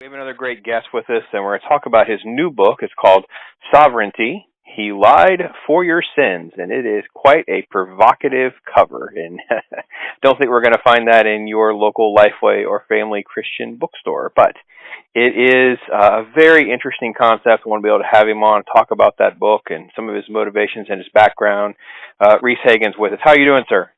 We have another great guest with us, and we're going to talk about his new book. It's called Sovereignty. He Lied for Your Sins, and it is quite a provocative cover. And don't think we're going to find that in your local Lifeway or Family Christian bookstore, but it is a very interesting concept. I want to be able to have him on and talk about that book and some of his motivations and his background. Rhys Hagan's with us. How are you doing, sir?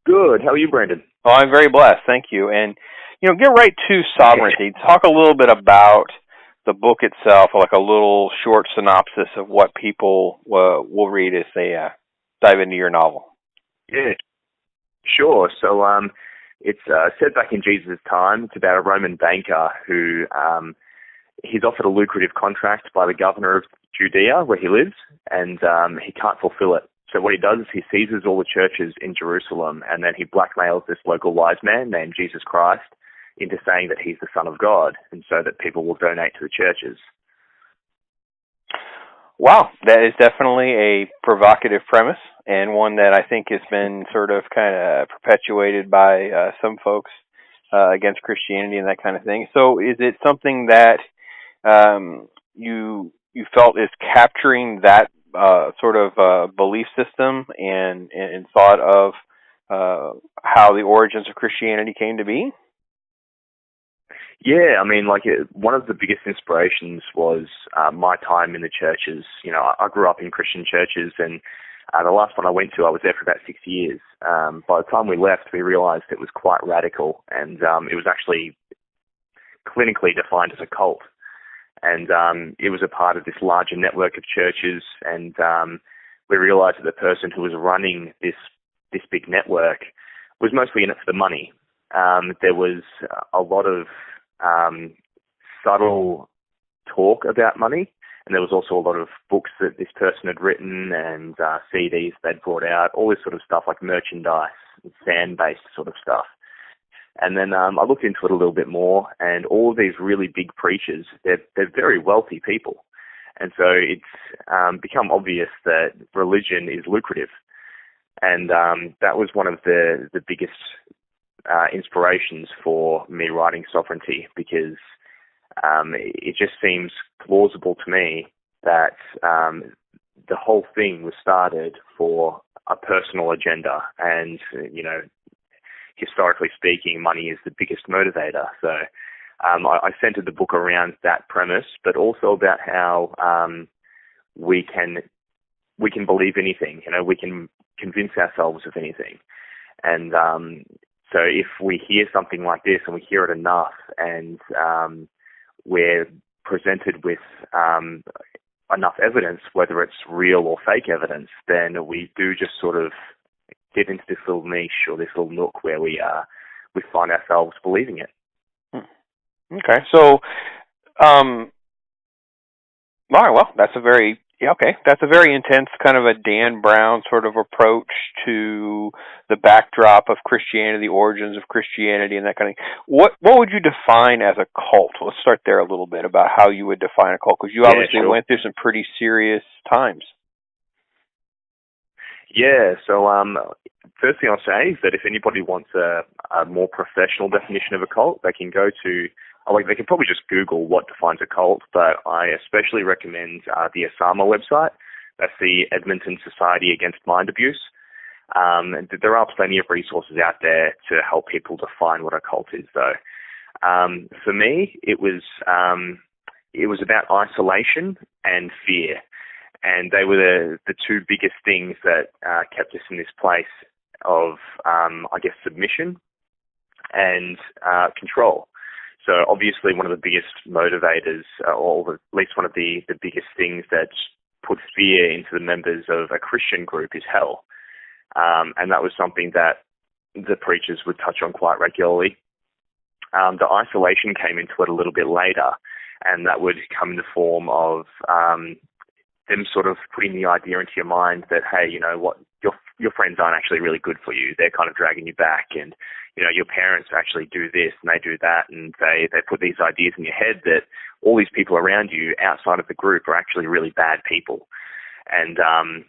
Good. How are you, Brandon? Oh, I'm very blessed. Thank you. And get right to Sovereignty. Talk a little bit about the book itself, like a little short synopsis of what people will read as they dive into your novel. Yeah, sure. So it's set back in Jesus' time. It's about a Roman banker who he's offered a lucrative contract by the governor of Judea, where he lives, and he can't fulfill it. So what he does is he seizes all the churches in Jerusalem, and then he blackmails this local wise man named Jesus Christ into saying that he's the Son of God, and so that people will donate to the churches. Wow, that is definitely a provocative premise, and one that I think has been sort of kind of perpetuated by some folks against Christianity and that kind of thing. So is it something that you felt is capturing that sort of belief system and thought of how the origins of Christianity came to be? Yeah, I mean, one of the biggest inspirations was my time in the churches. I grew up in Christian churches, and the last one I went to, I was there for about 6 years. By the time we left, we realized it was quite radical, and it was actually clinically defined as a cult. And it was a part of this larger network of churches, and we realized that the person who was running this big network was mostly in it for the money. There was a lot of subtle talk about money, and there was also a lot of books that this person had written and CDs they'd brought out, all this sort of stuff like merchandise and fan-based sort of stuff. And then I looked into it a little bit more, and all of these really big preachers, they're very wealthy people. And so it's become obvious that religion is lucrative. And that was one of the biggest inspirations for me writing Sovereignty, because it just seems plausible to me that the whole thing was started for a personal agenda, and historically speaking, money is the biggest motivator. So I centered the book around that premise, but also about how we can believe anything. We can convince ourselves of anything. And so if we hear something like this and we hear it enough, and we're presented with enough evidence, whether it's real or fake evidence, then we do just sort of get into this little niche or this little nook where we find ourselves believing it. Okay, so all right, well, that's a very intense kind of a Dan Brown sort of approach to the backdrop of Christianity, the origins of Christianity, and that kind of thing. What would you define as a cult? Let's start there a little bit about how you would define a cult, because you obviously went through some pretty serious times. Yeah, so first thing I'll say is that if anybody wants a more professional definition of a cult, they can go to, they can probably just Google what defines a cult, but I especially recommend the ASAMA website. That's the Edmonton Society Against Mind Abuse. And there are plenty of resources out there to help people define what a cult is, though. For me, it was about isolation and fear. And they were the two biggest things that kept us in this place of, submission and control. So obviously one of the biggest motivators, or at least one of the biggest things that put fear into the members of a Christian group is hell. And that was something that the preachers would touch on quite regularly. The isolation came into it a little bit later, and that would come in the form of them sort of putting the idea into your mind that, hey, you know what, your friends aren't actually really good for you. They're kind of dragging you back, and your parents actually do this and they do that, and they put these ideas in your head that all these people around you outside of the group are actually really bad people. And I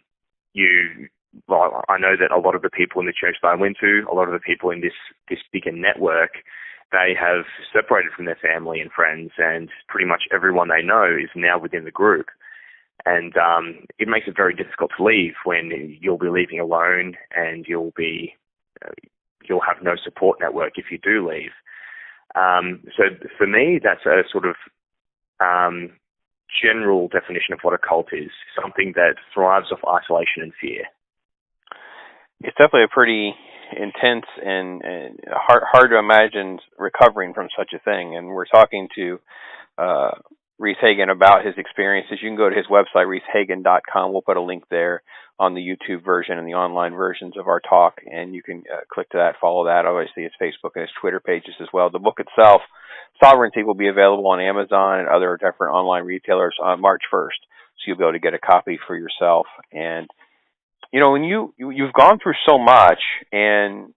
know that a lot of the people in the church that I went to, a lot of the people in this bigger network, they have separated from their family and friends, and pretty much everyone they know is now within the group. And it makes it very difficult to leave when you'll be leaving alone, and you'll have no support network if you do leave. So for me, that's a sort of general definition of what a cult is, something that thrives off isolation and fear. It's definitely a pretty intense and hard to imagine recovering from such a thing. And we're talking to Rhys Hagan about his experiences. You can go to his website, rhyshagan.com. We'll put a link there on the YouTube version and the online versions of our talk, and you can click to that, follow that. Obviously, his Facebook and his Twitter pages as well. The book itself, Sovereignty, will be available on Amazon and other different online retailers on March 1st, so you'll be able to get a copy for yourself. And you know, when you've gone through so much, and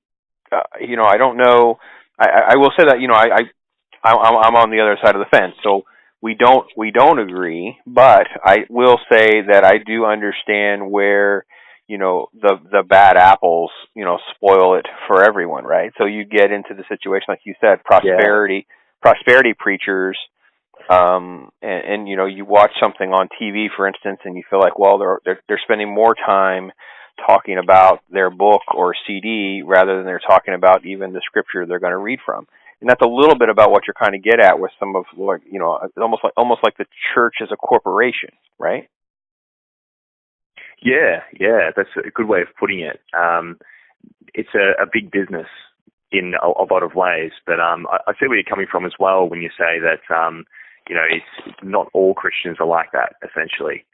you know, I don't know. I will say that, you know, I'm on the other side of the fence, so we don't agree. But I will say that I do understand where, you know, the bad apples, you know, spoil it for everyone, right? So you get into the situation, like you said, prosperity preachers. And you know, you watch something on TV, for instance, and you feel like, well, they're spending more time talking about their book or CD rather than they're talking about even the scripture they're going to read from. And that's a little bit about what you're kind of get at with some of, like, you know, almost like the church as a corporation, right? Yeah, that's a good way of putting it. It's a big business in a lot of ways, but I see where you're coming from as well when you say that, you know, it's not all Christians are like that, essentially.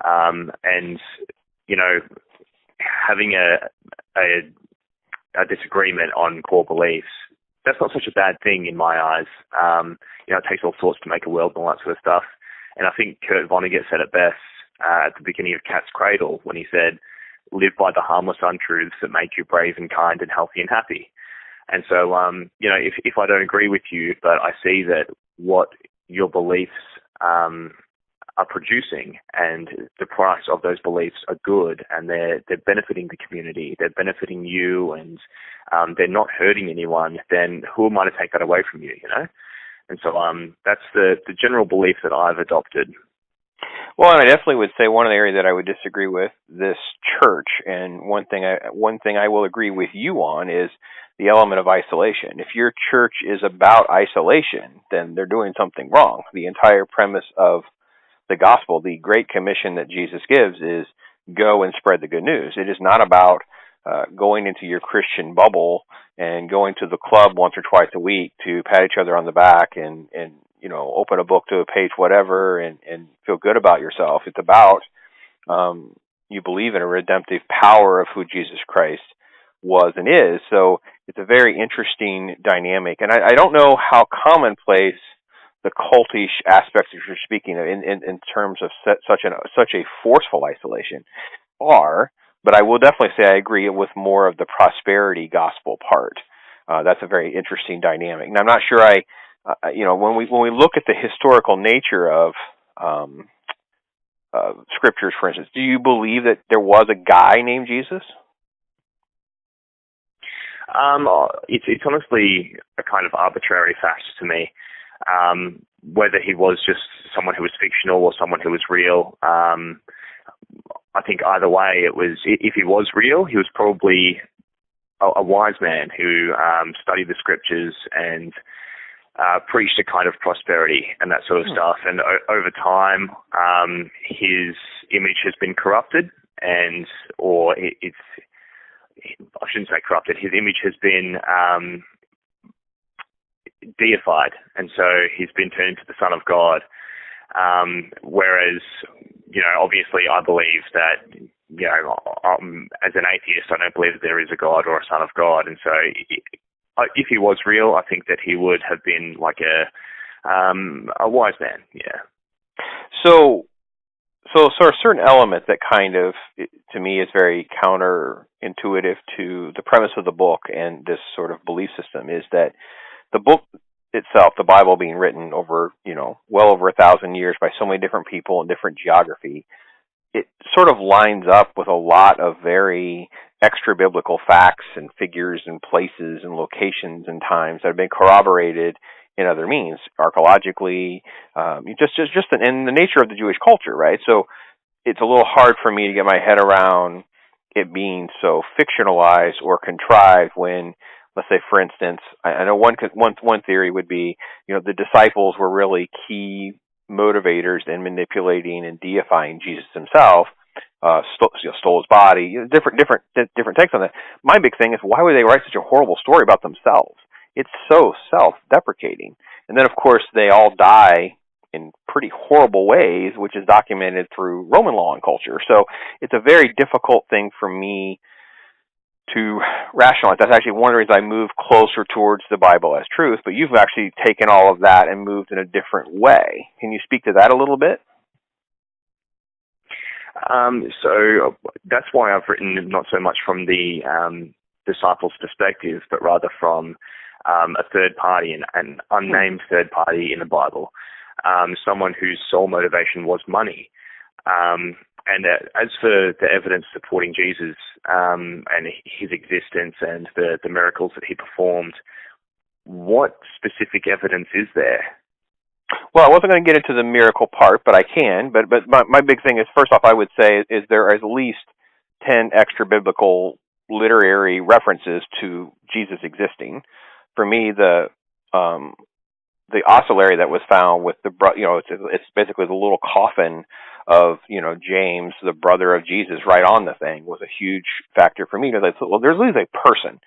And, you know, having a disagreement on core beliefs, that's not such a bad thing in my eyes. You know, it takes all sorts to make a world and all that sort of stuff. And I think Kurt Vonnegut said it best at the beginning of Cat's Cradle when he said, live by the harmless untruths that make you brave and kind and healthy and happy. And so, you know, if I don't agree with you, but I see that what your beliefs are producing and the price of those beliefs are good, and they're benefiting the community, they're benefiting you, and they're not hurting anyone, then who am I to take that away from you, you know? And so that's the general belief that I've adopted. Well, and I definitely would say one of the areas that I would disagree with this church, and one thing I will agree with you on, is the element of isolation. If your church is about isolation, then they're doing something wrong. The entire premise of the gospel, the Great Commission that Jesus gives, is go and spread the good news. It is not about going into your Christian bubble and going to the club once or twice a week to pat each other on the back and you know, open a book to a page, whatever, and feel good about yourself. It's about you believe in a redemptive power of who Jesus Christ was and is. So it's a very interesting dynamic. And I don't know how commonplace the cultish aspects that you're speaking of in terms of such a forceful isolation are, but I will definitely say I agree with more of the prosperity gospel part. That's a very interesting dynamic. And I'm not sure you know, when we look at the historical nature of scriptures, for instance, do you believe that there was a guy named Jesus? It's honestly a kind of arbitrary fact to me. Whether he was just someone who was fictional or someone who was real, I think either way, it was. If he was real, he was probably a wise man who studied the scriptures and preached a kind of prosperity and that sort of stuff. And over time, his image has been corrupted, or I shouldn't say corrupted. His image has been deified, and so he's been turned into the Son of God. Whereas, you know, obviously I believe that, you know, as an atheist, I don't believe that there is a God or a Son of God. And so if he was real, I think that he would have been like a wise man. Yeah. So a certain element that kind of, to me, is very counterintuitive to the premise of the book and this sort of belief system is that the book itself, the Bible being written over, you know, well over 1,000 years by so many different people in different geography, it sort of lines up with a lot of very extra biblical facts and figures and places and locations and times that have been corroborated in other means, archaeologically, just in the nature of the Jewish culture, right? So it's a little hard for me to get my head around it being so fictionalized or contrived when, let's say, for instance, I know one theory would be, the disciples were really key motivators in manipulating and deifying Jesus himself, stole his body, different takes on that. My big thing is, why would they write such a horrible story about themselves? It's so self-deprecating. And then, of course, they all die in pretty horrible ways, which is documented through Roman law and culture. So it's a very difficult thing for me to rationalize. That's actually one of the reasons I move closer towards the Bible as truth, but you've actually taken all of that and moved in a different way. Can you speak to that a little bit? So that's why I've written not so much from the disciples' perspective, but rather from a third party, an unnamed third party in the Bible, someone whose sole motivation was money. And as for the evidence supporting Jesus and his existence and the miracles that he performed, what specific evidence is there? Well, I wasn't going to get into the miracle part, but I can. But my big thing is, first off, I would say is there are at least 10 extra biblical literary references to Jesus existing. For me, the ossuary that was found with it's basically the little coffin of James, the brother of Jesus, right on the thing, was a huge factor for me. Because well, there's at least a person.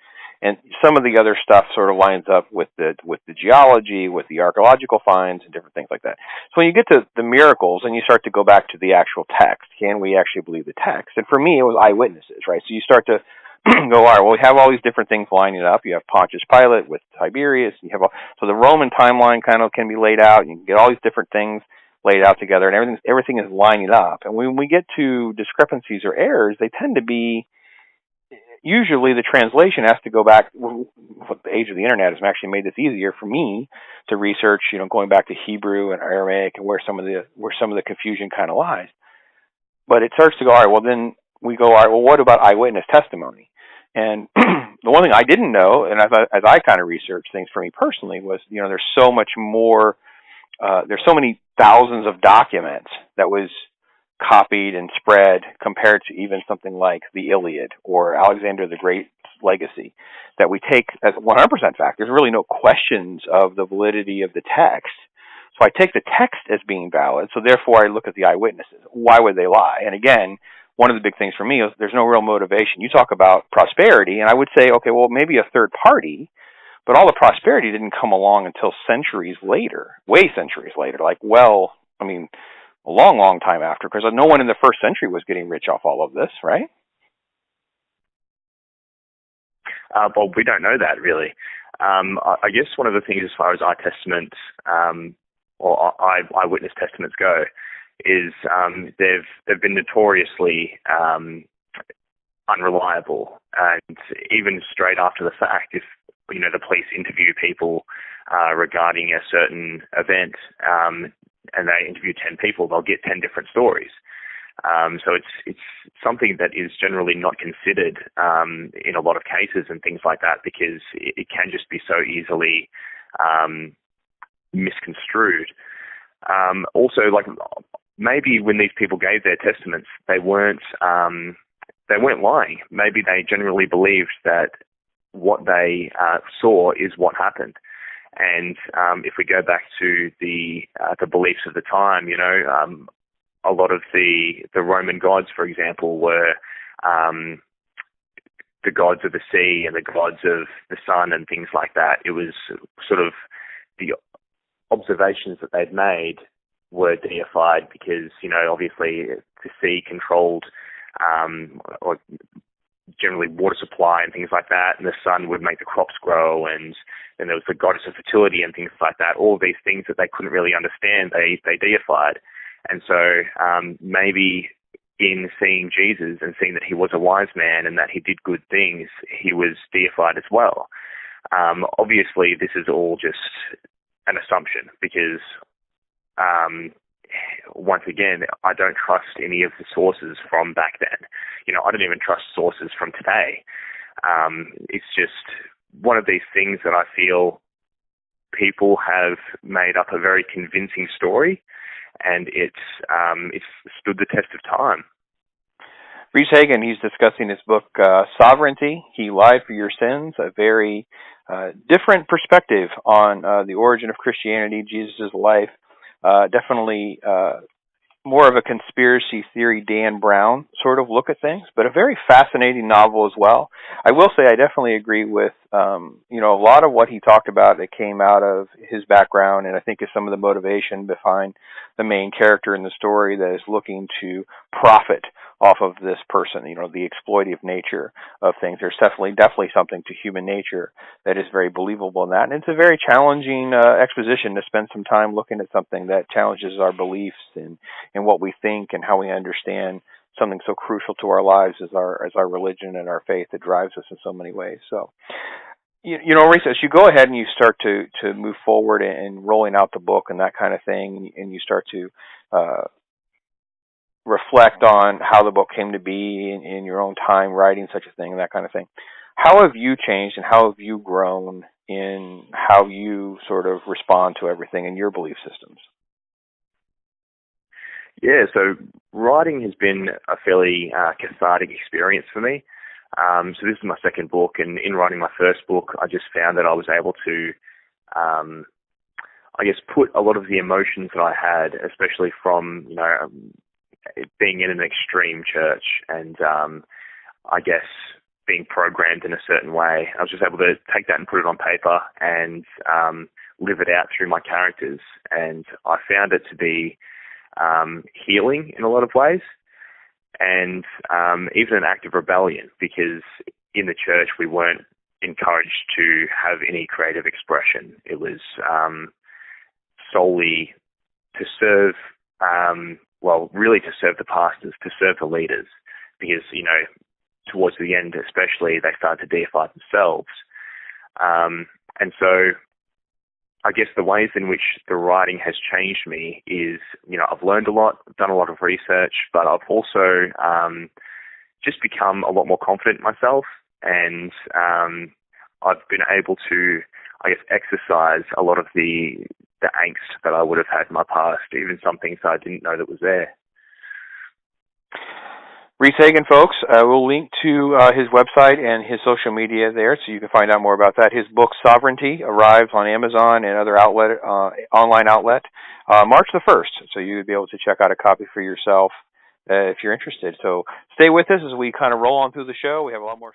And some of the other stuff sort of lines up with the geology, with the archaeological finds, and different things like that. So when you get to the miracles and you start to go back to the actual text, can we actually believe the text? And for me, it was eyewitnesses, right? So you start to go, all right, well, we have all these different things lining up. You have Pontius Pilate with Tiberius. You have so the Roman timeline kind of can be laid out. You can get all these different things laid out together, and everything is lining up. And when we get to discrepancies or errors, they tend to be, usually the translation has to go back. The age of the internet has actually made this easier for me to research, going back to Hebrew and Aramaic and where some of the confusion kind of lies. But it starts to go, all right, well, then we go, all right, well, what about eyewitness testimony? And the one thing I didn't know, and as I kind of researched things for me personally, was, there's so much more, there's so many thousands of documents that was copied and spread compared to even something like the Iliad or Alexander the Great's legacy that we take as 100% fact. There's really no questions of the validity of the text. So I take the text as being valid, so therefore I look at the eyewitnesses. Why would they lie? And again, one of the big things for me is there's no real motivation. You talk about prosperity, and I would say, okay, well, maybe a third party, but all the prosperity didn't come along until centuries later, way centuries later, a long, long time after, because no one in the first century was getting rich off all of this, right? Well, we don't know that, really. I guess one of the things as far as our Testament or eyewitness testaments go is they've been notoriously unreliable, and even straight after the fact, if the police interview people regarding a certain event, and they interview 10 people, they'll get 10 different stories. So it's something that is generally not considered in a lot of cases and things like that, because it can just be so easily misconstrued. Also, maybe when these people gave their testaments, they weren't lying. Maybe they generally believed that what they saw is what happened. And if we go back to the beliefs of the time, a lot of the Roman gods, for example, were the gods of the sea and the gods of the sun and things like that. It was sort of the observations that they'd made were deified because, obviously the sea controlled or generally water supply and things like that, and the sun would make the crops grow, and then there was the goddess of fertility and things like that. All of these things that they couldn't really understand, they deified. And so maybe in seeing Jesus and seeing that he was a wise man and that he did good things, he was deified as well. Obviously, this is all just an assumption because, once again, I don't trust any of the sources from back then. I don't even trust sources from today. It's just one of these things that I feel people have made up a very convincing story, and it's stood the test of time. Rhys Hagan, he's discussing his book, Sovereignty, He Lied for Your Sins, a very different perspective on the origin of Christianity, Jesus' life. Definitely more of a conspiracy theory, Dan Brown sort of look at things, but a very fascinating novel as well. I will say I definitely agree with, a lot of what he talked about that came out of his background, and I think is some of the motivation behind the main character in the story that is looking to profit off of this person, the exploitive nature of things. There's definitely something to human nature that is very believable in that. And it's a very challenging exposition to spend some time looking at something that challenges our beliefs and what we think and how we understand something so crucial to our lives as our religion and our faith that drives us in so many ways. So, Rhys, as you go ahead and you start to move forward and rolling out the book and that kind of thing, and you start to reflect on how the book came to be in your own time writing such a thing and that kind of thing, how have you changed and how have you grown in how you sort of respond to everything in your belief systems? Yeah, so writing has been a fairly cathartic experience for me. So this is my second book, and in writing my first book, I just found that I was able to, put a lot of the emotions that I had, especially from, being in an extreme church and, being programmed in a certain way. I was just able to take that and put it on paper and live it out through my characters. And I found it to be healing in a lot of ways, and even an act of rebellion, because in the church we weren't encouraged to have any creative expression. It was solely to serve, really to serve the pastors, to serve the leaders, because, towards the end especially, they started to deify themselves. And so I guess the ways in which the writing has changed me is, I've learned a lot, done a lot of research, but I've also just become a lot more confident in myself, and I've been able to, exercise a lot of the angst that I would have had in my past, even some things I didn't know that was there. Rhys Hagan, folks, we'll link to his website and his social media there, so you can find out more about that. His book, Sovereignty, arrives on Amazon and other online outlet March the 1st, so you'll be able to check out a copy for yourself if you're interested. So stay with us as we kind of roll on through the show. We have a lot more